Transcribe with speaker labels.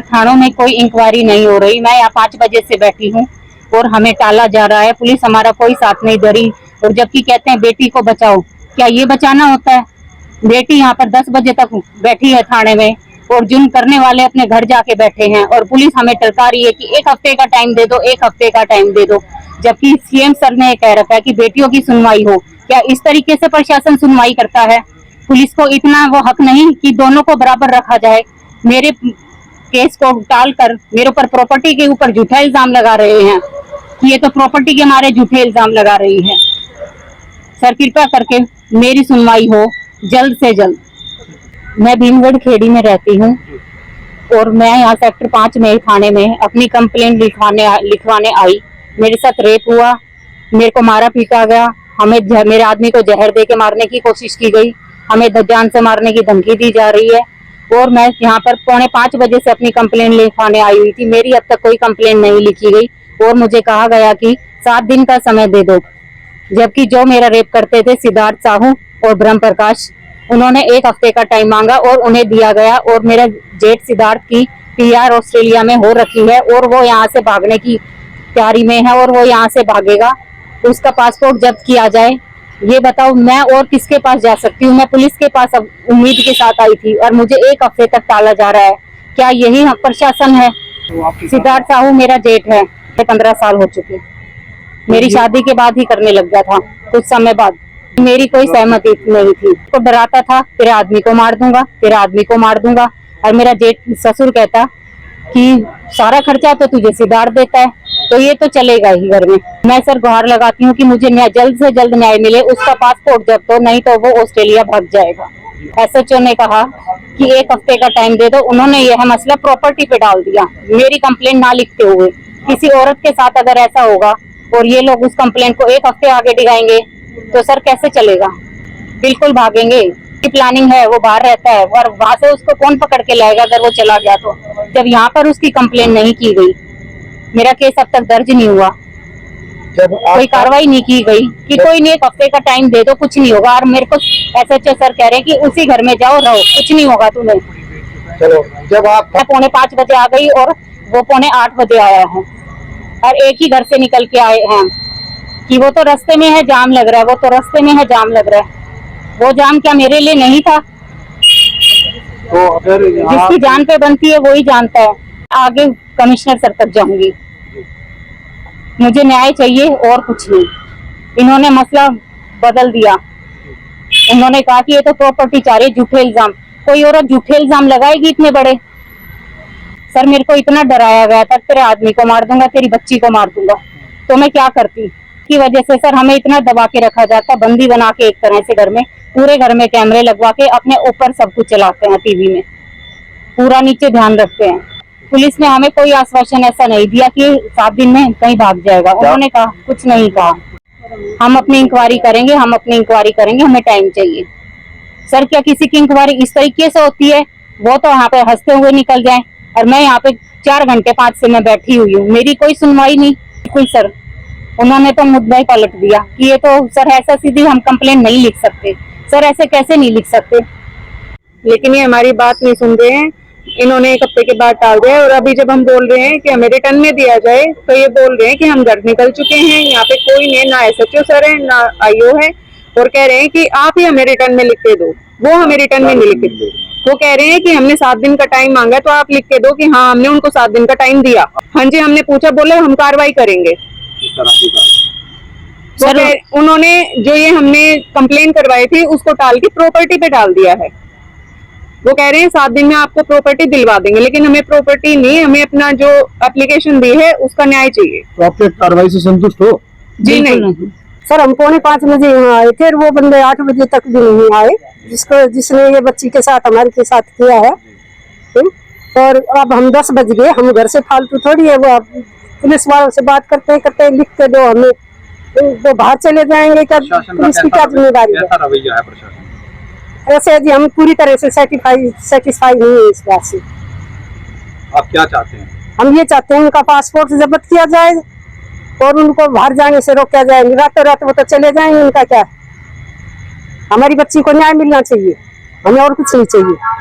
Speaker 1: थानों में कोई इंक्वायरी नहीं हो रही। मैं यहाँ 5 बजे से बैठी हूँ और हमें टाला जा रहा है। पुलिस हमारा कोई साथ नहीं दे रही और जबकि कहते हैं बेटी को बचाओ, क्या ये बचाना होता है? बेटी यहाँ पर 10 बजे तक बैठी है थाने में और जुर्म करने वाले अपने घर जाके बैठे हैं और पुलिस हमें टरका रही है कि 1 हफ्ते का टाइम दे दो, 1 हफ्ते का टाइम दे दो, जबकि सीएम सर ने कह रखा है कि बेटियों की सुनवाई हो। क्या इस तरीके से प्रशासन सुनवाई करता है? पुलिस को इतना वो हक नहीं कि दोनों को बराबर रखा जाए। मेरे केस को टालकर मेरे ऊपर प्रॉपर्टी के ऊपर झूठा इल्जाम लगा रहे हैं कि ये तो प्रॉपर्टी के हमारे झूठे इल्जाम लगा रही है। सर कृपया करके मेरी सुनवाई हो जल्द से जल्द। मैं भीमगढ़ खेड़ी में रहती हूँ और मैं यहाँ सेक्टर 5 में थाने में अपनी कंप्लेंट लिखवाने आई। मेरे साथ रेप हुआ, मेरे को मारा पीटा गया, हमें मेरे आदमी को जहर दे के मारने की कोशिश की गई, हमें जान से मारने की धमकी दी जा रही है और मैं यहाँ पर 4:45 बजे से अपनी कंप्लेंट लिखवाने आई हुई थी। मेरी अब तक कोई कंप्लेंट नहीं लिखी गई और मुझे कहा गया कि 7 दिन का समय दे दो, जबकि जो मेरा रेप करते थे सिद्धार्थ साहू और ब्रह्म प्रकाश, उन्होंने 1 हफ्ते का टाइम मांगा और उन्हें दिया गया और मेरा जेठ सिद्धार्थ की PR ऑस्ट्रेलिया में हो रखी है और वो यहाँ से भागने की तैयारी में है और वो यहाँ से भागेगा। उसका पासपोर्ट जब्त किया जाए। ये बताओ मैं और किसके पास जा सकती हूँ? मैं पुलिस के पास अब उम्मीद के साथ आई थी और मुझे 1 हफ्ते तक टाला जा रहा है। क्या यही प्रशासन है? सिद्धार्थ साहू मेरा जेठ है, 15 साल हो चुके। मेरी शादी के बाद ही करने लग गया था, कुछ समय बाद। मेरी कोई सहमति नहीं थी। तो डराता था तेरे आदमी को मार दूंगा, तेरे आदमी को मार दूंगा। और मेरा जेठ ससुर कहता कि सारा खर्चा तो तुझे सिद्धार्थ देता है, तो ये तो चलेगा ही घर में। मैं सर गुहार लगाती हूँ कि मुझे जल्द से जल्द न्याय मिले, उसका पासपोर्ट जब्त हो, नहीं तो वो ऑस्ट्रेलिया भाग जाएगा। SHO ने कहा कि 1 हफ्ते का टाइम दे दो। उन्होंने यह मसला प्रॉपर्टी पे डाल दिया, मेरी कंप्लेंट ना लिखते हुए। किसी औरत के साथ अगर ऐसा होगा और ये लोग उस कंप्लेंट को 1 हफ्ते आगे दिखाएंगे तो सर कैसे चलेगा? बिल्कुल भागेंगे। प्लानिंग है, वो बाहर रहता है और वहां से उसको कौन पकड़ के लाएगा अगर वो चला गया तो? जब यहाँ पर उसकी कंप्लेंट नहीं की गई, मेरा केस अब तक दर्ज नहीं हुआ, कोई कार्रवाई नहीं की गई कि कोई नहीं 1 हफ्ते का टाइम दे दो, कुछ नहीं होगा। और मेरे को SHO सर कह रहे हैं कि उसी घर में जाओ, रहो, कुछ नहीं होगा तुम्हें।
Speaker 2: चलो, जब आप
Speaker 1: 5:45 बजे आ गई और वो 7:45 बजे आया है और एक ही घर से निकल के आए हैं कि वो तो रास्ते में है, जाम लग रहा है, वो तो रास्ते में है, जाम लग रहा है। वो जाम क्या मेरे लिए नहीं था?
Speaker 2: तो अगर
Speaker 1: जिसकी जान पे बनती है वही जानता है। आगे कमिश्नर सर तक जाऊंगी, मुझे न्याय चाहिए और कुछ नहीं। इन्होंने मसला बदल दिया। उन्होंने कहा कि ये तो प्रॉपर्टी चाह रही, झूठे इल्जाम। कोई औरत झूठे इल्जाम लगाएगी इतने बड़े? सर मेरे को इतना डराया गया था, तेरे आदमी को मार दूंगा, तेरी बच्ची को मार दूंगा, तो मैं क्या करती? की वजह से सर हमें इतना दबा के रखा जाता, बंदी बना के एक तरह से घर में, पूरे घर में कैमरे लगवा के अपने ऊपर सब कुछ चलाते हैं, टीवी में पूरा नीचे ध्यान रखते हैं। पुलिस ने हमें कोई आश्वासन ऐसा नहीं दिया कि 7 दिन में कहीं भाग जाएगा। उन्होंने कहा, कुछ नहीं कहा, हम अपनी इंक्वायरी करेंगे, हम अपनी इंक्वायरी करेंगे, हमें टाइम चाहिए। सर क्या किसी की इंक्वायरी इस तरीके से होती है? वो तो यहाँ पे हंसते हुए निकल जाए और मैं यहाँ पे 4 घंटे 5 से मैं बैठी हुई हूँ, मेरी कोई सुनवाई नहीं। बिल्कुल सर, उन्होंने तो मुद्दा ही पलट दिया कि ये तो सर ऐसा सीधी हम कंप्लेंट नहीं लिख सकते। सर ऐसे कैसे नहीं लिख सकते?
Speaker 3: लेकिन ये हमारी बात नहीं सुन रहे हैं। इन्होंने 1 हफ्ते के बाद टाल दिया और अभी जब हम बोल रहे हैं कि हमें रिटर्न में दिया जाए तो ये बोल रहे हैं कि हम घर निकल चुके हैं, यहाँ पे कोई नहीं है, ना SHO सर है ना IO है, और कह रहे हैं कि आप ही हमें रिटर्न में लिख के दो। वो हमें रिटर्न में नहीं लिख के दो। वो कह रहे हैं कि हमने 7 दिन का टाइम मांगा तो आप लिख के दो कि हाँ हमने उनको 7 दिन का टाइम दिया। हाँ जी, हमने पूछा, बोले हम कार्रवाई करेंगे। सर उन्होंने जो ये हमने कंप्लेन करवाई थी उसको टाल के प्रॉपर्टी पे डाल दिया है। वो कह रहे हैं 7 दिन में आपको प्रॉपर्टी दिलवा देंगे, लेकिन हमें प्रॉपर्टी नहीं, हमें अपना जो एप्लीकेशन दी है उसका न्याय चाहिए।
Speaker 2: तो आप कार्रवाई से संतुष्ट हो?
Speaker 3: जी नहीं
Speaker 4: सर, हम 4:45 बजे यहाँ आए थे, वो बंदे 8 बजे तक भी नहीं आए, जिसने ये बच्ची के साथ हमारे के साथ किया है। और अब हम 10 बज गए, हम घर से फालतू थोड़ी है। वो पुलिस वालों से बात करते करते लिख के दो हमें, वो बाहर चले जाएंगे क्या? पुलिस की क्या जिम्मेदारी है? ऐसे जी हम पूरी तरह से सेटिस्फाई नहीं है इस बात से।
Speaker 2: आप क्या चाहते हैं?
Speaker 4: हम ये चाहते हैं उनका पासपोर्ट जब्त किया जाए और उनको बाहर जाने से रोका जाए। रातों रात वो तो चले जाएंगे, उनका क्या? हमारी बच्ची को न्याय मिलना चाहिए, हमें और कुछ नहीं चाहिए।